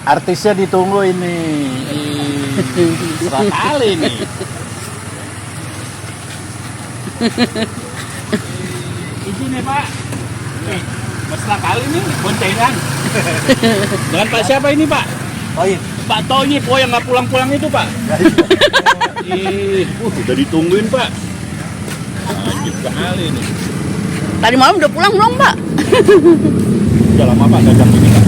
Artisnya ditunggu ini. Serah kali nih. Ini Pak. Nih, mesra kali nih boncengan. Dengan Pak siapa ini Pak? Toyib. Pak Toyib, oh yang nggak pulang-pulang itu Pak. Udah ditungguin Pak. Anjir kali nih. Tadi malam udah pulang belum, Pak? Udah lama Pak dagang ini Pak.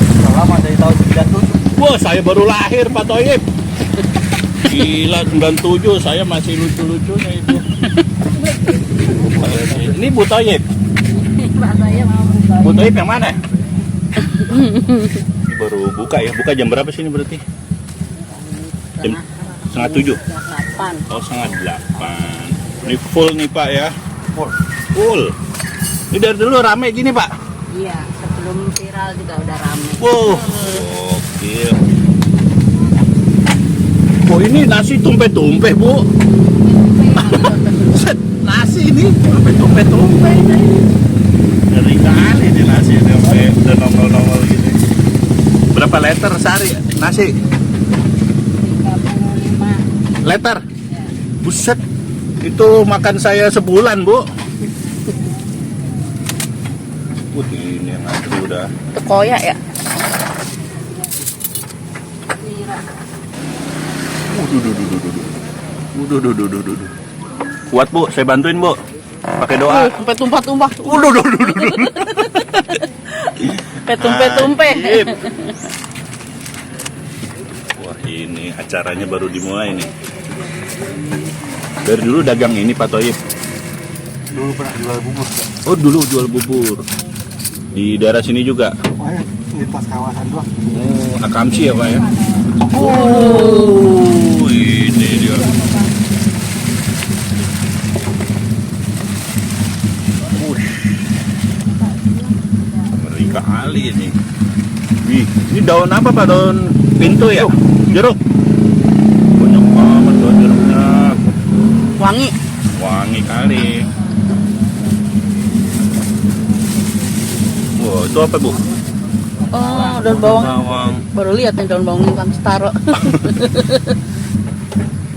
Udah lama dari tahun 97. Wah, saya baru lahir Pak Toyib. Gila, 97 saya masih lucu-lucunya itu. Ini Bu Toyib. Bu Toyib yang mana? Ini baru buka ya. Buka jam berapa sih ini berarti? Jam setengah 7. Oh, setengah 8. Ini full nih Pak ya. Full. Ini dari dulu rame gini Pak? Iya, sebelum viral juga udah rame. Wow. Oke. Oh, ini nasi tumpe-tumpe Bu. Set, nasi ini tumpe-tumpe ini. Ngeri kali ini nasi sampai udah nongol-nongol gini. Berapa liter sehari nasi? 35. Liter? Buset. Itu makan saya sebulan, Bu. Ini yang antri udah. Itu koyak ya? Kuat Bu, saya bantuin Bu. Pakai doa. Sampai tumpah-tumpah. Sampai Sampai tumpe-tumpe. Wah, ini acaranya baru dimulai nih. Dari dulu dagang ini Pak Toyib. Dulu pernah jual bubur. Oh, dulu jual bubur. Di daerah sini juga. Di pas kawasan doang. Oh, Akamsi ya Pak ya. Oh, ini dia. Ngeri kali ini. Wih, ini daun apa Pak? Daun pintu ya? Jeruk. Banyak banget daun jeruknya. Wangi. Wangi kali. Wah, itu apa Bu? Oh, daun bawang. Bawang. Baru lihat nih daun bawang kan setaro.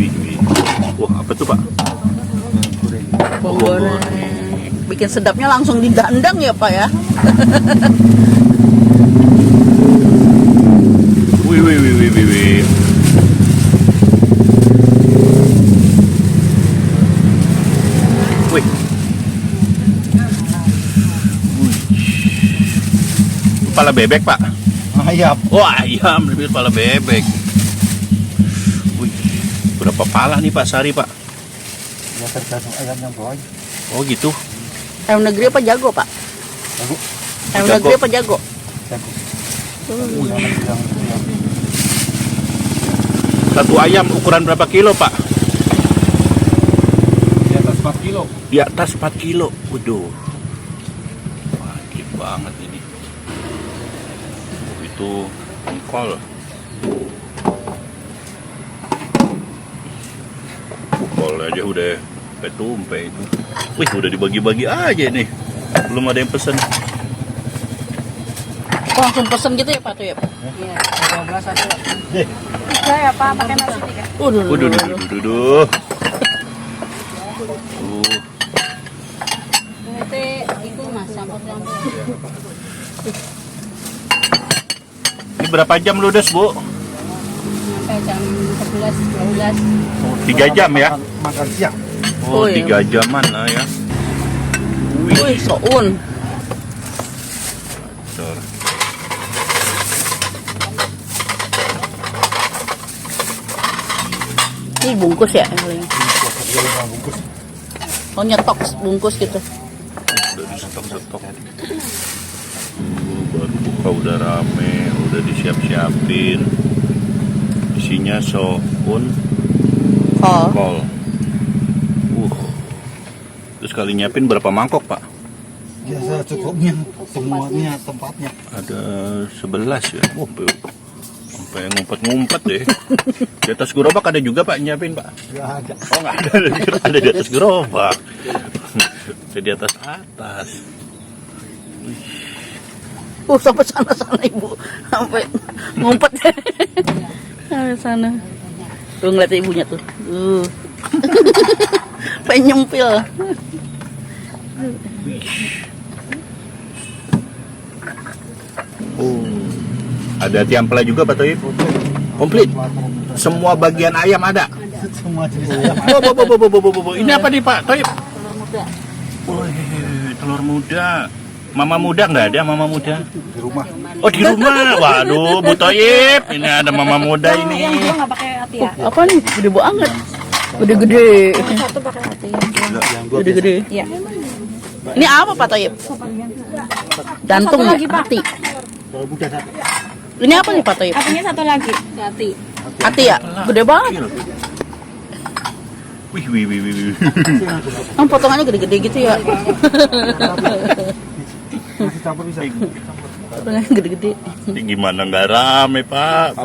Wih. Wah, apa tuh Pak? Bawang goreng. Bikin sedapnya langsung didandang ya Pak ya. Wih. Wih. Kepala bebek Pak. Ayam. Oh, ayam, lebih kepala bebek. Wih. Berapa pala nih Pak sehari Pak? Ya tergantung ayam yang bawa aja. Oh gitu. Ayam negeri apa jago Pak? Jago. Ayam Jago. negeri apa jago? Jago. Yang Satu ayam ukuran berapa kilo Pak? di atas 4 kilo. Di atas 4 kilo. Waduh. Wajib banget ini. Oh, itu engkol. Engkol aja udah tumpe itu. Wih, udah dibagi-bagi aja nih. Belum ada yang pesen. Oh, langsung pesen gitu ya Pak tuh ya? Iya. 12 aja. Bisa ya Pak pakai nasi 3. Waduh. Itu Mas campur-campur. Ini berapa jam ludes Bu? Sampai jam 11, 12. 3 jam ya? Makan siang. Oh, Oh, iya. 3 jaman lah ya. Wih, soun. Cor. Ini bungkus ya yang paling. Bungkus. Oh, nyetok bungkus gitu. Udah disetok-setok. Baru buka udah rame, udah disiap-siapin. Isinya soun Oh, kol. Terus kali nyiapin berapa mangkok Pak? Biasa cukupnya semuanya tempatnya. Ada 11 ya. Oh, sampai ngumpet-ngumpet deh. Di atas gerobak ada juga Pak nyiapin Pak? Nggak ada. Oh nggak ada, ada di atas gerobak. Ada di atas. Sampai sana ibu, sampai ngumpet sampai sana. Tuh ngeliat ibunya tuh. Pengen nyempil. Oh. Ada tiampela juga Pak Toib? Komplit. Semua bagian ayam ada. Semua jenis ayam. Ini apa nih Pak Toib? Telur muda. Wih, telur muda. Mama muda nggak ada, mama muda? Di rumah. Oh di rumah, waduh Bu Toib, ini ada mama muda ini. Yang dua nggak pakai hati ya? Apa nih? Gede banget. Gede-gede. Satu pakai hati. Yang dua Gede-gede. Iya. Ini apa Pak Toib? Jantung Satu lagi, ya? Pak. Hati. Kalau muda satu. Ini apa nih Pak Toib? Hatinya satu lagi. Hati. Hati ya? Gede banget. Wih, wih, wih, wih, wih. Kan potongannya gede-gede gitu ya. Masih campur bisa. Potongannya gede-gede. Ini gimana nggak rame Pak?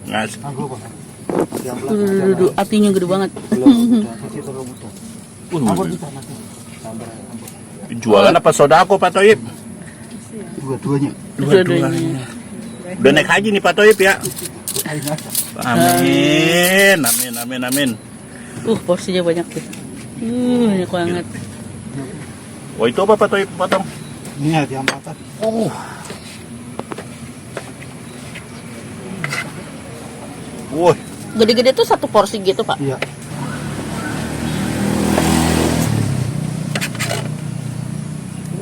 Ngas. Aku apa? Yang Duh, hatinya gede banget. Kasih telur muda. Campur bisa nanti. Jualan apa sodako Pak Toib? Dua-duanya. Dua-duanya. Udah naik haji nih Pak Toib ya? Air aja. Amin, amin, amin, amin. Porsinya banyak tuh. Banyak banget. Wah itu apa Pak Toib potong? Ini ayam patah. Oh. Wah, Gede-gede tuh satu porsi gitu Pak. Iya.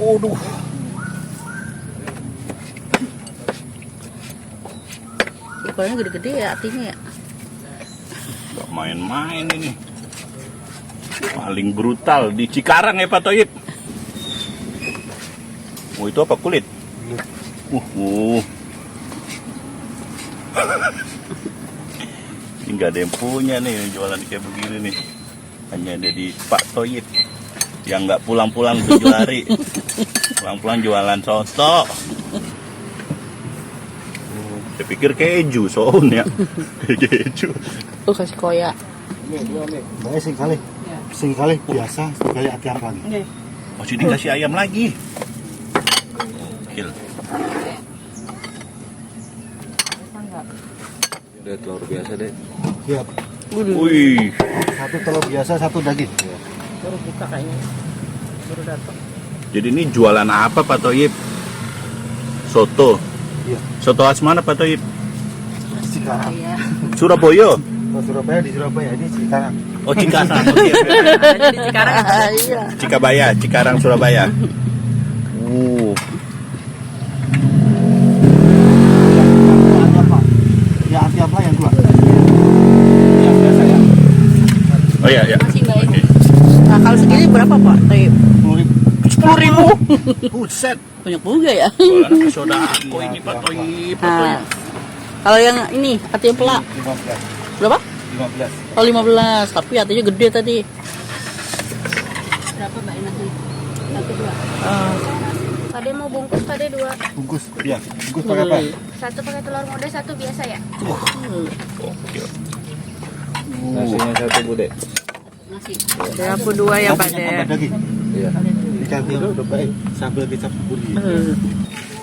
waduh. Ikannya gede-gede ya hatinya ya. Gak main-main ini. Paling brutal di Cikarang ya Pak Toib. Oh itu apa kulit? Ini nggak ada yang punya nih jualan kayak begini nih. Hanya ada di Pak Toib yang nggak pulang-pulang 7 hari. Pulang-pulang jualan soto. Saya pikir keju soalnya. Keju. Kasih koyak. Baik sekali. Sekali biasa, sekali hati apa lagi. Masih dikasih ayam lagi. Gokil. Udah telur biasa deh. Iya. Wih. Satu telur biasa, satu daging. Baru buka kayaknya. Baru datang. Jadi ini jualan apa Pak Toib? Soto. Iya. Soto khas mana Pak Toib? Cikarang. Surabaya. Kalau Surabaya di Surabaya, ini Cikarang. Oh Cikarang. Oke. Jadi Cikarang. Iya. Cikabaya, Cikarang Surabaya. Ya hati apa yang dua? Oh iya ya. Masih baik. Oke. Nah, kalau segini berapa Pak? Toib? 10.000. Buset. Banyak juga ya. Jualan apa sodako ini Pak Toib. Pak Nah, Toib. kalau yang ini hati pelak 15. berapa? 15. Oh 15, tapi hatinya gede tadi. Berapa Mbak nasi? Satu dua. Ah, Pade mau bungkus pade dua. Bungkus. Iya. Bungkus pakai apa? Satu pakai telur muda, satu biasa ya. Oke. Nasinya satu bude. Nasi. aku dua ya Pak Tambah daging. Iya. Dicampur udah baik. Sambil kecap buli.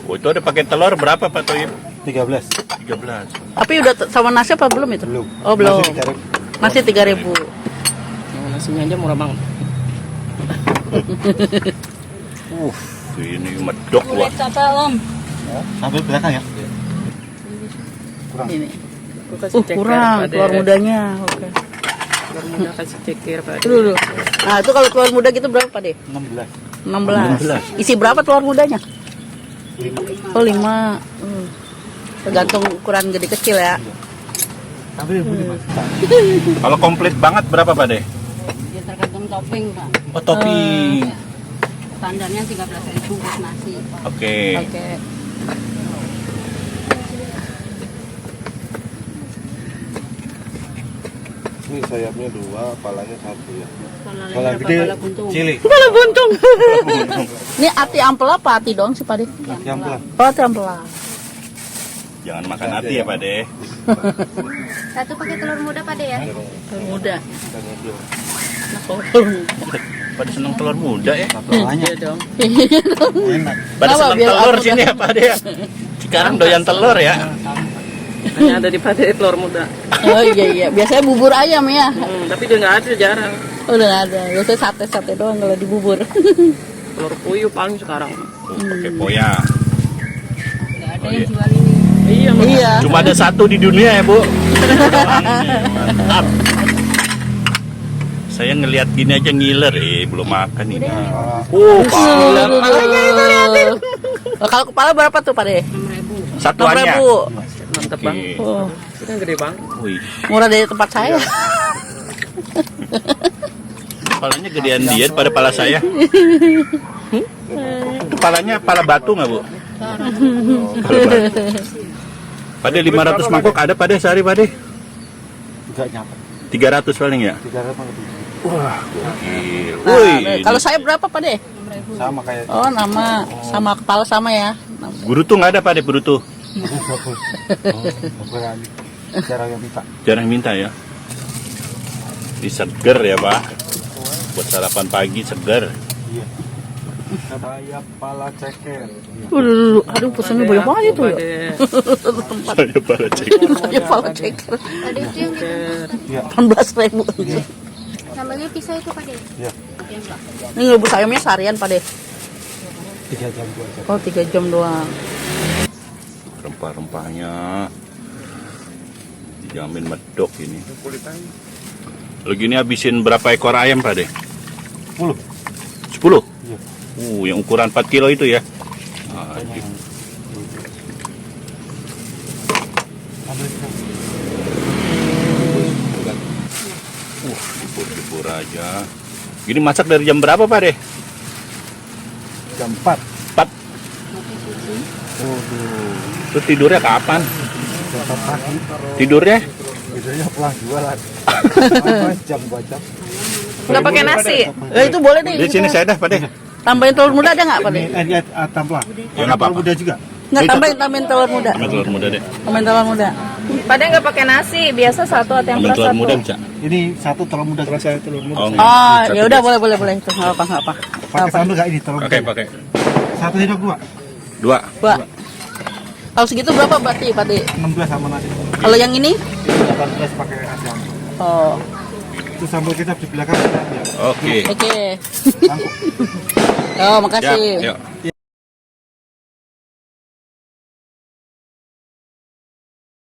Oh itu ada pakai telur berapa Pak Toib? 13. 13. Tapi udah sama nasi apa belum itu? Belum. Oh belum. Masih 3.000. Masih 3.000. Nasinya aja murah banget. Ini medok wah. Kulit apa Om? Sambil belakang ya. Kurang. Ini. Kurang telur mudanya. Oke. Telur muda kasih ceker Pak. Dulu. Nah, itu kalau telur muda gitu berapa, Deh? 16. 16. Isi berapa telur mudanya? 5. Oh, 5. Tergantung ukuran gede kecil ya. Sambil bunyi Mas. Kalau komplit banget berapa Pak Deh? Ya tergantung topping Pak. Oh topping. Standarnya 13.000 buat nasi. Oke. Oke. Ini sayapnya 2, palanya 1 ya. Kalau gede cilik. Kepala buntung. Ini hati ampel apa hati dong sih, Pak Deh? Yang pelan. Oh, hati ampel. Jangan makan hati ya Pak Deh. Satu pakai telur muda pade ya. Telur muda. Kita ngobrol. Nah, Pada senang telur muda ya. Banyak. Iya dong. Enak. Pada Kenapa? senang Biar telur aku sini ya Pak Ade ya. Sekarang doyan telur ya. Hanya ada di Pade telur muda. Oh iya. Biasanya bubur ayam ya. Tapi dia nggak ada, jarang. Oh, udah nggak ada. Biasanya sate doang kalau di bubur. Telur puyuh paling sekarang. Pakai poya. Nggak ada yang jual ini. Iya, Iya. Cuma ada satu di dunia ya Bu. Mantap. Saya ngelihat gini aja ngiler, belum makan ini. Pak. Oh, kalau kepala berapa tuh Pak De? 6.000. Satuannya. 6.000. mantep Oke. banget. Oh, Itu kan gede banget. Wih, murah dari tempat saya. kepalanya gedean dia pada pala saya. Itu palanya pala batu nggak Bu? Pala batu. Pade 500 mangkok ada Pade sehari Pade? Enggak nyampe. 300 paling ya? 300 mah lebih. Wah, gokil. Nah, Wih, kalau saya berapa Pak De? Sama kayak Oh, nama sama kepala sama ya. Bruto nggak ada Pade Bruto? berani. Cara yang minta. Jarang minta ya. Ini seger ya Pak. Buat sarapan pagi seger. Iya. Saya pala ceker. Aduh, pesannya banyak banget itu ya. Saya para cek. Saya pala ceker. Ada itu yang gitu. 18.000. Sambalnya pisah itu Pak De. Iya. Oke Mbak. Ini ngerebus ayamnya seharian Pak De. 3 jam 2 jam. Oh, 3 jam doang. Rempah-rempahnya dijamin medok ini. Kalau gini habisin berapa ekor ayam Pak De? 10. 10? Iya. Yang ukuran 4 kilo itu ya? Aduh. Ambil sekarang. Jebur aja. Gini masak dari jam berapa Pak De? Jam 4. 4. Terus tidurnya kapan? Jam 4 pagi. Tidurnya? Biasanya pulang jualan. Jam 2 jam. Nggak pakai nasi. Itu boleh deh. Di sini saya dah Pak De. Tambahin telur muda ada nggak Pak De? Ini tambah. Ya, nggak apa-apa. Muda juga. Nggak, tambahin telur muda. Ambil telur muda deh. Tambahin telur muda. Pade nggak pakai nasi, biasa satu atau yang Ambil beras telur satu. muda bisa? Ini satu telur muda. Kalau saya telur muda. Oh, Oh, satu ya udah deh. boleh itu. Nggak apa. Pakai sambal nggak ini telur muda? Pakai. Satu hidup 2. 2. Pak. Kalau segitu berapa berarti Pak De? 16 sama nasi. Kalau yang ini? 18 pakai ayam. Oh, Itu sambal kecap di belakang. Ya. Oke. oke. Mangkuk. Oh, makasih. Yuk.